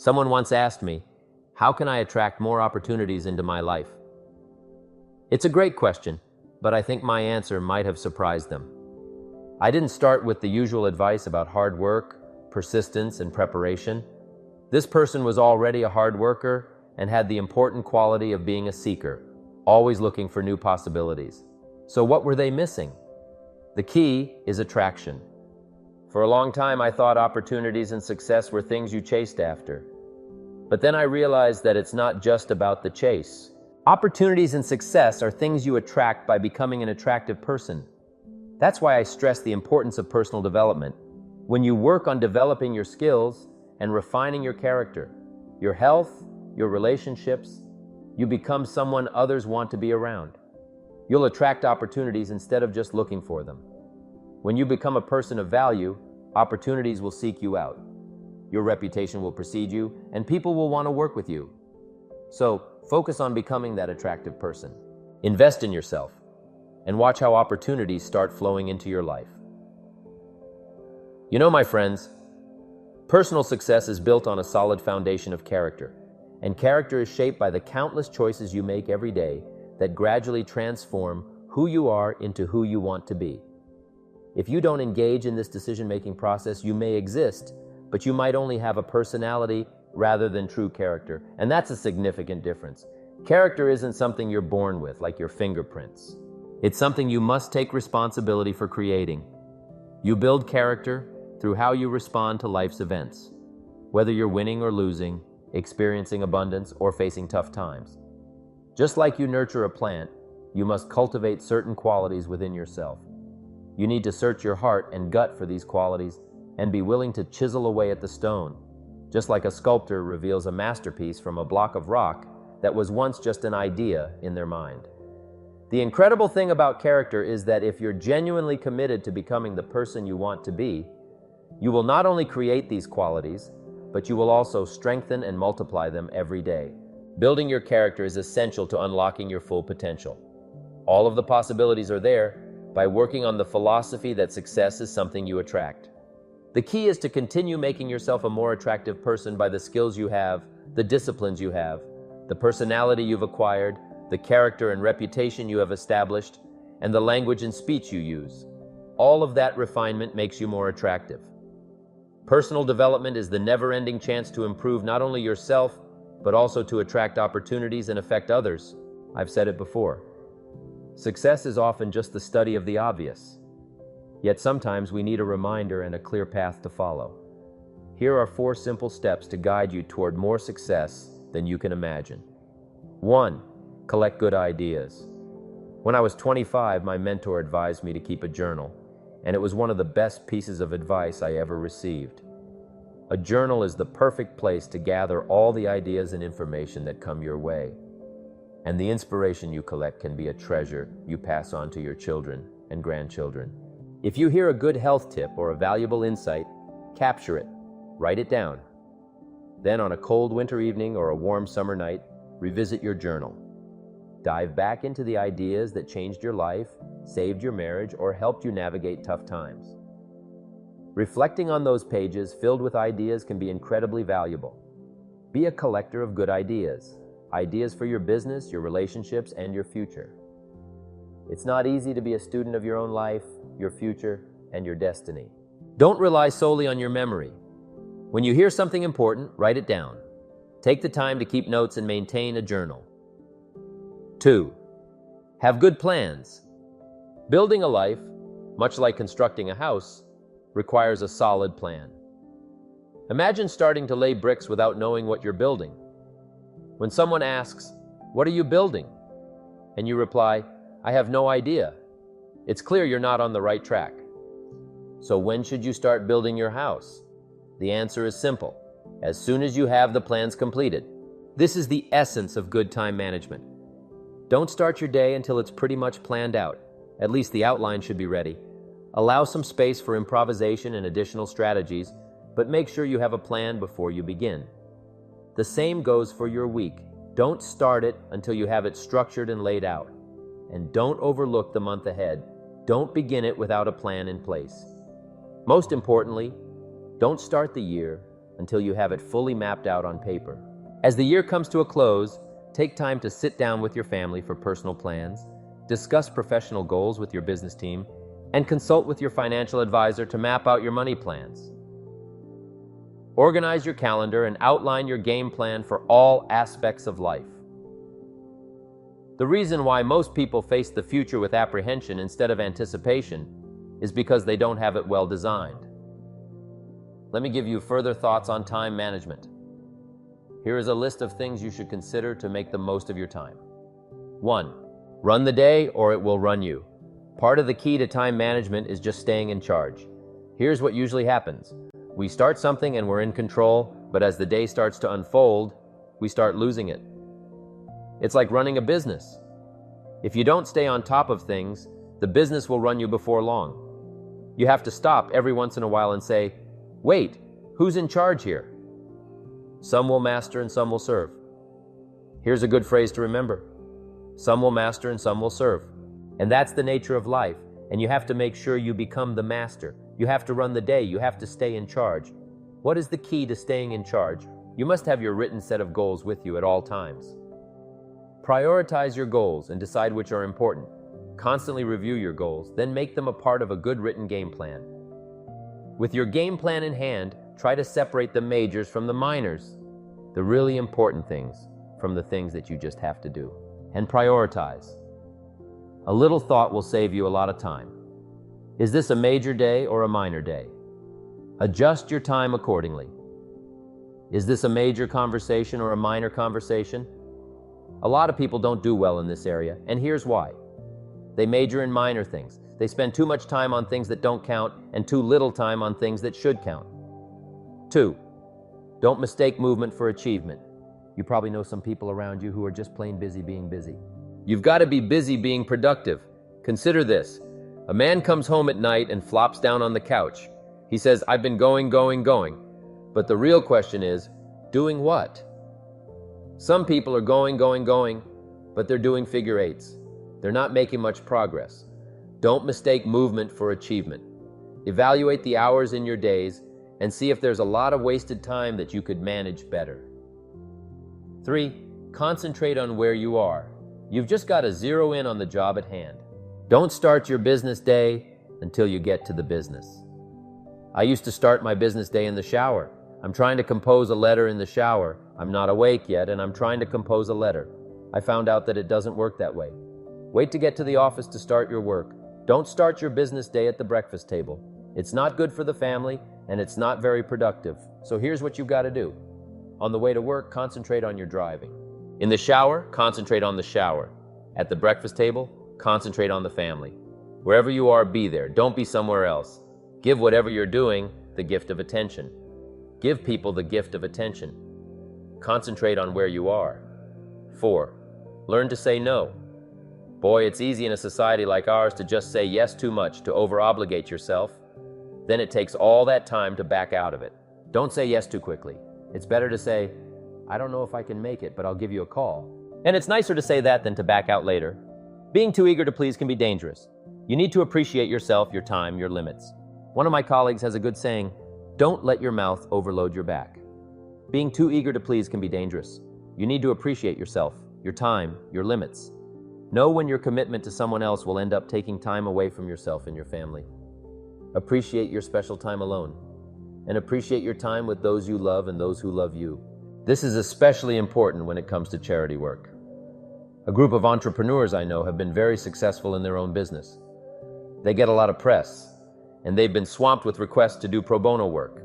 Someone once asked me, how can I attract more opportunities into my life? It's a great question, but I think my answer might have surprised them. I didn't start with the usual advice about hard work, persistence, and preparation. This person was already a hard worker and had the important quality of being a seeker, always looking for new possibilities. So what were they missing? The key is attraction. For a long time, I thought opportunities and success were things you chased after. But then I realized that it's not just about the chase. Opportunities and success are things you attract by becoming an attractive person. That's why I stress the importance of personal development. When you work on developing your skills and refining your character, your health, your relationships, you become someone others want to be around. You'll attract opportunities instead of just looking for them. When you become a person of value, opportunities will seek you out. Your reputation will precede you, and people will want to work with you. So, focus on becoming that attractive person. Invest in yourself, and watch how opportunities start flowing into your life. You know, my friends, personal success is built on a solid foundation of character, and character is shaped by the countless choices you make every day that gradually transform who you are into who you want to be. If you don't engage in this decision-making process, you may exist, but you might only have a personality rather than true character, and that's a significant difference. Character isn't something you're born with, like your fingerprints. It's something you must take responsibility for creating. You build character through how you respond to life's events, whether you're winning or losing, experiencing abundance, or facing tough times. Just like you nurture a plant, you must cultivate certain qualities within yourself. You need to search your heart and gut for these qualities and be willing to chisel away at the stone, just like a sculptor reveals a masterpiece from a block of rock that was once just an idea in their mind. The incredible thing about character is that if you're genuinely committed to becoming the person you want to be, you will not only create these qualities, but you will also strengthen and multiply them every day. Building your character is essential to unlocking your full potential. All of the possibilities are there by working on the philosophy that success is something you attract. The key is to continue making yourself a more attractive person by the skills you have, the disciplines you have, the personality you've acquired, the character and reputation you have established, and the language and speech you use. All of that refinement makes you more attractive. Personal development is the never-ending chance to improve not only yourself, but also to attract opportunities and affect others. I've said it before. Success is often just the study of the obvious. Yet sometimes we need a reminder and a clear path to follow. Here are 4 simple steps to guide you toward more success than you can imagine. 1. Collect good ideas. When I was 25, my mentor advised me to keep a journal, and it was one of the best pieces of advice I ever received. A journal is the perfect place to gather all the ideas and information that come your way. And the inspiration you collect can be a treasure you pass on to your children and grandchildren. If you hear a good health tip or a valuable insight, capture it, write it down. Then on a cold winter evening or a warm summer night, revisit your journal. Dive back into the ideas that changed your life, saved your marriage, or helped you navigate tough times. Reflecting on those pages filled with ideas can be incredibly valuable. Be a collector of good ideas. Ideas for your business, your relationships, and your future. It's not easy to be a student of your own life, your future, and your destiny. Don't rely solely on your memory. When you hear something important, write it down. Take the time to keep notes and maintain a journal. 2. Have good plans. Building a life, much like constructing a house, requires a solid plan. Imagine starting to lay bricks without knowing what you're building. When someone asks, "What are you building?" and you reply, "I have no idea," it's clear you're not on the right track. So when should you start building your house? The answer is simple: as soon as you have the plans completed. This is the essence of good time management. Don't start your day until it's pretty much planned out. At least the outline should be ready. Allow some space for improvisation and additional strategies, but make sure you have a plan before you begin. The same goes for your week. Don't start it until you have it structured and laid out. And don't overlook the month ahead. Don't begin it without a plan in place. Most importantly, don't start the year until you have it fully mapped out on paper. As the year comes to a close, take time to sit down with your family for personal plans, discuss professional goals with your business team, and consult with your financial advisor to map out your money plans. Organize your calendar and outline your game plan for all aspects of life. The reason why most people face the future with apprehension instead of anticipation is because they don't have it well designed. Let me give you further thoughts on time management. Here is a list of things you should consider to make the most of your time. 1. Run the day or it will run you. Part of the key to time management is just staying in charge. Here's what usually happens. We start something and we're in control, but as the day starts to unfold, we start losing it. It's like running a business. If you don't stay on top of things, the business will run you before long. You have to stop every once in a while and say, wait, who's in charge here? Some will master and some will serve. Here's a good phrase to remember. Some will master and some will serve. And that's the nature of life, and you have to make sure you become the master. You have to run the day, you have to stay in charge. What is the key to staying in charge? You must have your written set of goals with you at all times. Prioritize your goals and decide which are important. Constantly review your goals, then make them a part of a good written game plan. With your game plan in hand, try to separate the majors from the minors, the really important things from the things that you just have to do. And prioritize. A little thought will save you a lot of time. Is this a major day or a minor day? Adjust your time accordingly. Is this a major conversation or a minor conversation? A lot of people don't do well in this area, and here's why. They major in minor things. They spend too much time on things that don't count and too little time on things that should count. 2. Don't mistake movement for achievement. You probably know some people around you who are just plain busy being busy. You've got to be busy being productive. Consider this. A man comes home at night and flops down on the couch. He says, I've been going. But the real question is, doing what? Some people are going, but they're doing figure eights. They're not making much progress. Don't mistake movement for achievement. Evaluate the hours in your days and see if there's a lot of wasted time that you could manage better. 3. Concentrate on where you are. You've just got to zero in on the job at hand. Don't start your business day until you get to the business. I used to start my business day in the shower. I'm trying to compose a letter in the shower. I'm not awake yet, and I'm trying to compose a letter. I found out that it doesn't work that way. Wait to get to the office to start your work. Don't start your business day at the breakfast table. It's not good for the family, and it's not very productive. So here's what you've got to do. On the way to work, concentrate on your driving. In the shower, concentrate on the shower. At the breakfast table, concentrate on the family. Wherever you are, be there. Don't be somewhere else. Give whatever you're doing the gift of attention. Give people the gift of attention. Concentrate on where you are. 4. Learn to say no. Boy, it's easy in a society like ours to just say yes too much, to over-obligate yourself. Then it takes all that time to back out of it. Don't say yes too quickly. It's better to say, I don't know if I can make it, but I'll give you a call. And it's nicer to say that than to back out later. Being too eager to please can be dangerous. You need to appreciate yourself, your time, your limits. One of my colleagues has a good saying, don't let your mouth overload your back. Being too eager to please can be dangerous. You need to appreciate yourself, your time, your limits. Know when your commitment to someone else will end up taking time away from yourself and your family. Appreciate your special time alone, and appreciate your time with those you love and those who love you. This is especially important when it comes to charity work. A group of entrepreneurs I know have been very successful in their own business. They get a lot of press, and they've been swamped with requests to do pro bono work.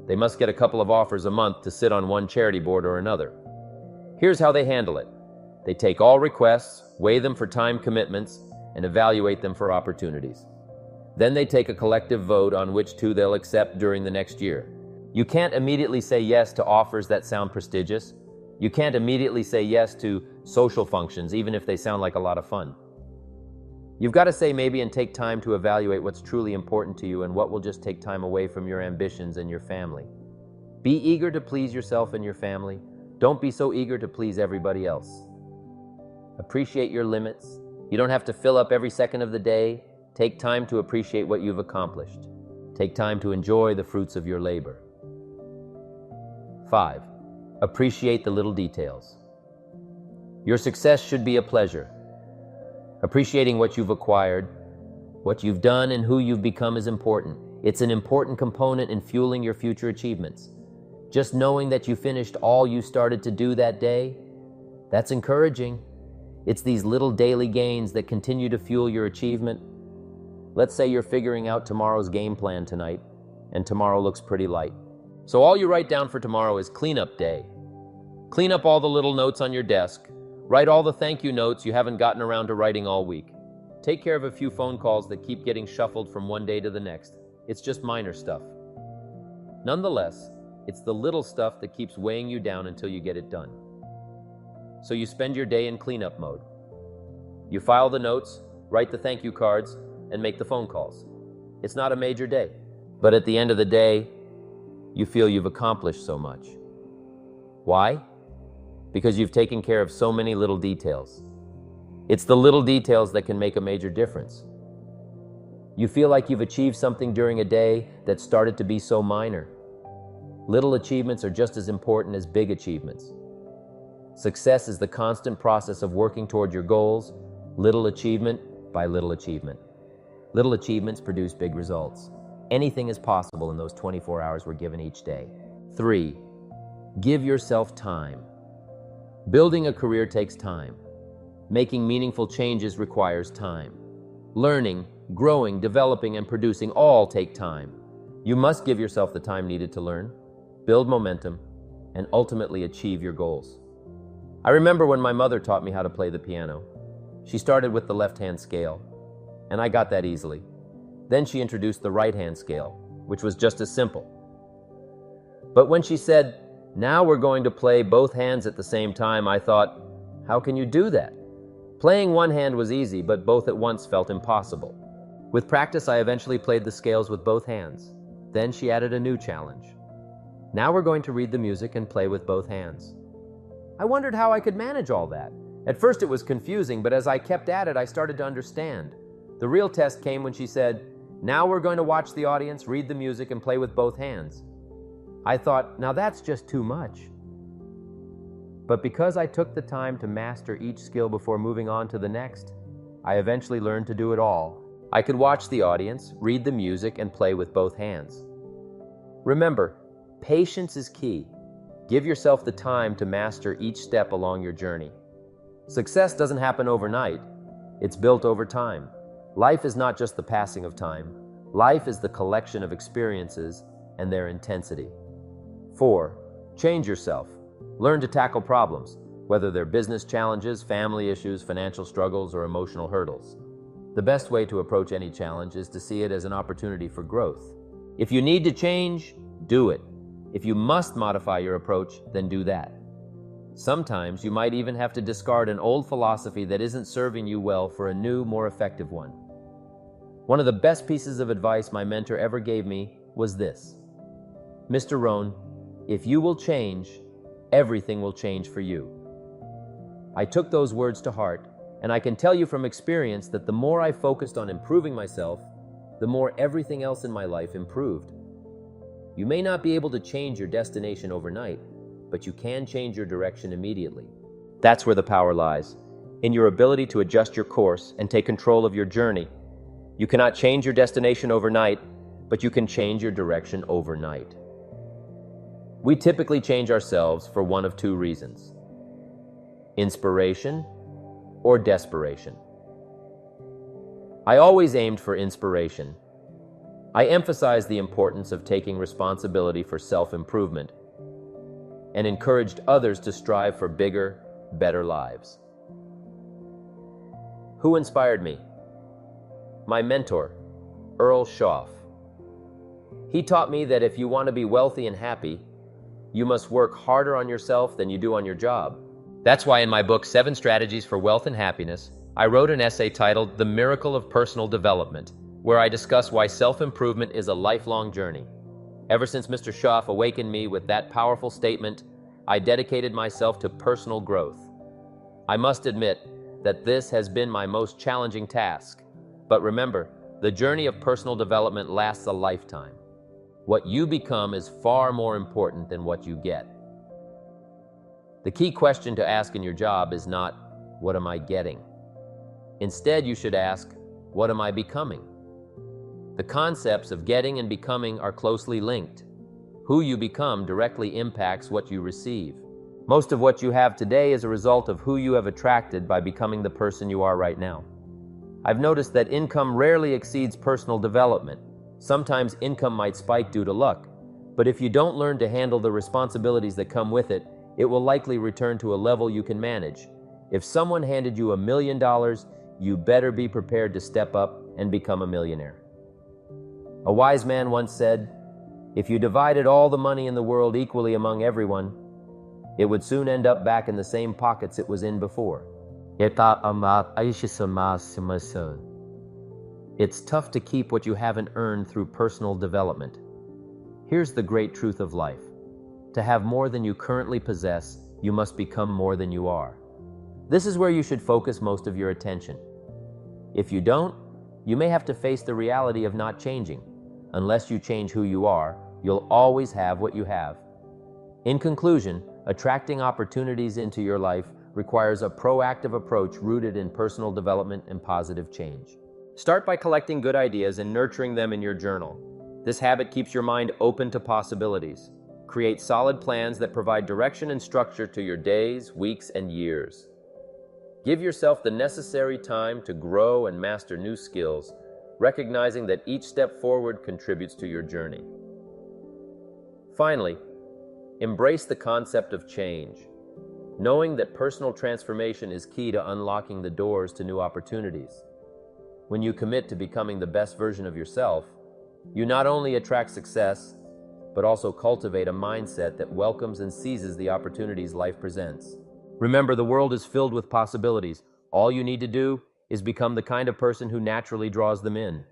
They must get a couple of offers a month to sit on one charity board or another. Here's how they handle it. They take all requests, weigh them for time commitments, and evaluate them for opportunities. Then they take a collective vote on which two they'll accept during the next year. You can't immediately say yes to offers that sound prestigious. You can't immediately say yes to social functions, even if they sound like a lot of fun. You've got to say maybe and take time to evaluate what's truly important to you and what will just take time away from your ambitions and your family. Be eager to please yourself and your family. Don't be so eager to please everybody else. Appreciate your limits. You don't have to fill up every second of the day. Take time to appreciate what you've accomplished. Take time to enjoy the fruits of your labor. 5. Appreciate the little details. Your success should be a pleasure. Appreciating what you've acquired, what you've done, and who you've become is important. It's an important component in fueling your future achievements. Just knowing that you finished all you started to do that day, that's encouraging. It's these little daily gains that continue to fuel your achievement. Let's say you're figuring out tomorrow's game plan tonight, and tomorrow looks pretty light. So all you write down for tomorrow is cleanup day. Clean up all the little notes on your desk. Write all the thank you notes you haven't gotten around to writing all week. Take care of a few phone calls that keep getting shuffled from one day to the next. It's just minor stuff. Nonetheless, it's the little stuff that keeps weighing you down until you get it done. So you spend your day in cleanup mode. You file the notes, write the thank you cards, and make the phone calls. It's not a major day, but at the end of the day, you feel you've accomplished so much. Why? Because you've taken care of so many little details. It's the little details that can make a major difference. You feel like you've achieved something during a day that started to be so minor. Little achievements are just as important as big achievements. Success is the constant process of working toward your goals, little achievement by little achievement. Little achievements produce big results. Anything is possible in those 24 hours we're given each day. 3. Give yourself time. Building a career takes time. Making meaningful changes requires time. Learning, growing, developing, and producing all take time. You must give yourself the time needed to learn, build momentum, and ultimately achieve your goals. I remember when my mother taught me how to play the piano. She started with the left-hand scale, and I got that easily. Then she introduced the right-hand scale, which was just as simple. But when she said, "Now we're going to play both hands at the same time," I thought, how can you do that? Playing one hand was easy, but both at once felt impossible. With practice, I eventually played the scales with both hands. Then she added a new challenge. Now we're going to read the music and play with both hands. I wondered how I could manage all that. At first it was confusing, but as I kept at it, I started to understand. The real test came when she said, "Now we're going to watch the audience, read the music, and play with both hands." I thought, now that's just too much. But because I took the time to master each skill before moving on to the next, I eventually learned to do it all. I could watch the audience, read the music, and play with both hands. Remember, patience is key. Give yourself the time to master each step along your journey. Success doesn't happen overnight. It's built over time. Life is not just the passing of time. Life is the collection of experiences and their intensity. 4. Change yourself. Learn to tackle problems, whether they're business challenges, family issues, financial struggles, or emotional hurdles. The best way to approach any challenge is to see it as an opportunity for growth. If you need to change, do it. If you must modify your approach, then do that. Sometimes you might even have to discard an old philosophy that isn't serving you well for a new, more effective one. One of the best pieces of advice my mentor ever gave me was this: "Mr. Rohn, if you will change, everything will change for you." I took those words to heart, and I can tell you from experience that the more I focused on improving myself, the more everything else in my life improved. You may not be able to change your destination overnight, but you can change your direction immediately. That's where the power lies, in your ability to adjust your course and take control of your journey. You cannot change your destination overnight, but you can change your direction overnight. We typically change ourselves for one of two reasons: inspiration or desperation. I always aimed for inspiration. I emphasized the importance of taking responsibility for self-improvement and encouraged others to strive for bigger, better lives. Who inspired me? My mentor, Earl Schoff. He taught me that if you want to be wealthy and happy, you must work harder on yourself than you do on your job. That's why in my book, 7 Strategies for Wealth and Happiness, I wrote an essay titled The Miracle of Personal Development, where I discuss why self-improvement is a lifelong journey. Ever since Mr. Schoff awakened me with that powerful statement, I dedicated myself to personal growth. I must admit that this has been my most challenging task. But remember, the journey of personal development lasts a lifetime. What you become is far more important than what you get. The key question to ask in your job is not, what am I getting? Instead, you should ask, what am I becoming? The concepts of getting and becoming are closely linked. Who you become directly impacts what you receive. Most of what you have today is a result of who you have attracted by becoming the person you are right now. I've noticed that income rarely exceeds personal development. Sometimes income might spike due to luck, but if you don't learn to handle the responsibilities that come with it, it will likely return to a level you can manage. If someone handed you $1 million, you better be prepared to step up and become a millionaire. A wise man once said, if you divided all the money in the world equally among everyone, it would soon end up back in the same pockets it was in before. It's tough to keep what you haven't earned through personal development. Here's the great truth of life. To have more than you currently possess, you must become more than you are. This is where you should focus most of your attention. If you don't, you may have to face the reality of not changing. Unless you change who you are, you'll always have what you have. In conclusion, attracting opportunities into your life requires a proactive approach rooted in personal development and positive change. Start by collecting good ideas and nurturing them in your journal. This habit keeps your mind open to possibilities. Create solid plans that provide direction and structure to your days, weeks, and years. Give yourself the necessary time to grow and master new skills, recognizing that each step forward contributes to your journey. Finally, embrace the concept of change, knowing that personal transformation is key to unlocking the doors to new opportunities. When you commit to becoming the best version of yourself, you not only attract success, but also cultivate a mindset that welcomes and seizes the opportunities life presents. Remember, the world is filled with possibilities. All you need to do is become the kind of person who naturally draws them in.